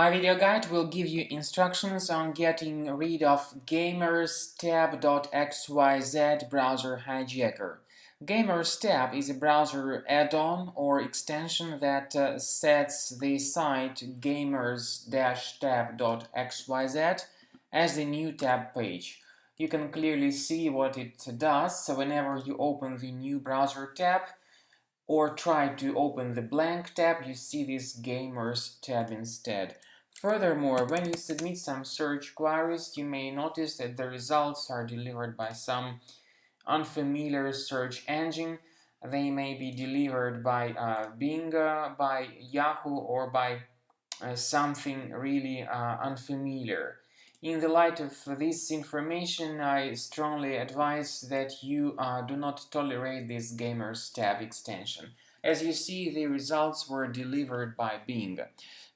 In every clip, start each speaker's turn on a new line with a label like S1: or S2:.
S1: My video guide will give you instructions on getting rid of Gamers-tab.xyz browser hijacker. Gamers-tab is a browser add-on or extension that sets the site gamers-tab.xyz as the new tab page. You can clearly see what it does, so whenever you open the new browser tab, or try to open the blank tab, you see this Gamers tab instead. Furthermore, when you submit some search queries, you may notice that the results are delivered by some unfamiliar search engine. They may be delivered by Bing, by Yahoo, or by something really unfamiliar. In the light of this information, I strongly advise that you do not tolerate this Gamers tab extension. As you see, the results were delivered by Bing.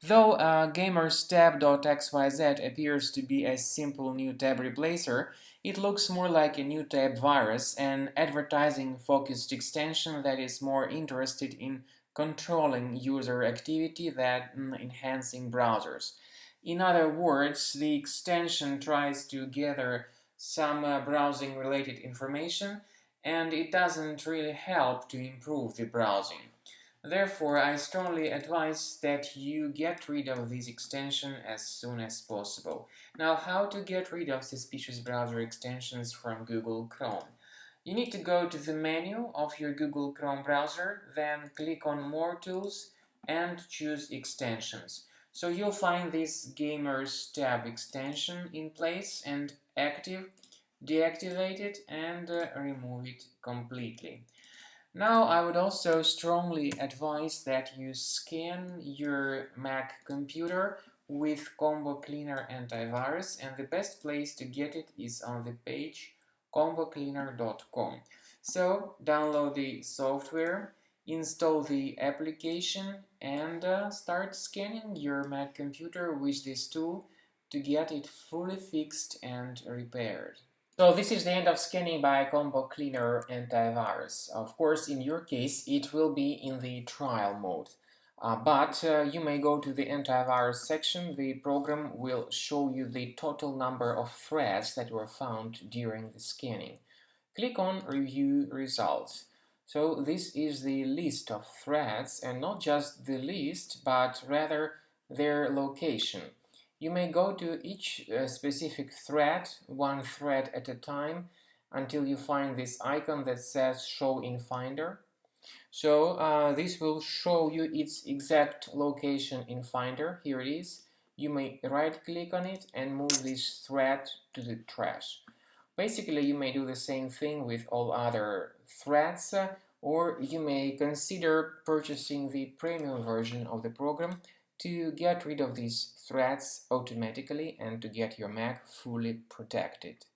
S1: Though Gamers-tab.xyz appears to be a simple new tab replacer, it looks more like a new tab virus, an advertising-focused extension that is more interested in controlling user activity than enhancing browsers. In other words, the extension tries to gather some browsing-related information, and it doesn't really help to improve the browsing. Therefore, I strongly advise that you get rid of this extension as soon as possible. Now, how to get rid of suspicious browser extensions from Google Chrome? You need to go to the menu of your Google Chrome browser, then click on More Tools and choose Extensions. So you'll find this Gamers tab extension in place and active, deactivate it and remove it completely. Now I would also strongly advise that you scan your Mac computer with Combo Cleaner Antivirus, and the best place to get it is on the page combocleaner.com. So download the software, install the application, and start scanning your Mac computer with this tool to get it fully fixed and repaired. So this is the end of scanning by Combo Cleaner Antivirus. Of course, in your case, it will be in the trial mode. But you may go to the antivirus section. The program will show you the total number of threads that were found during the scanning. Click on Review Results. So this is the list of threads, and not just the list, but rather their location. You may go to each specific thread, one thread at a time, until you find this icon that says Show in Finder. So this will show you its exact location in Finder. Here it is. You may right-click on it and move this thread to the trash. Basically, you may do the same thing with all other threads, or you may consider purchasing the premium version of the program to get rid of these threads automatically and to get your Mac fully protected.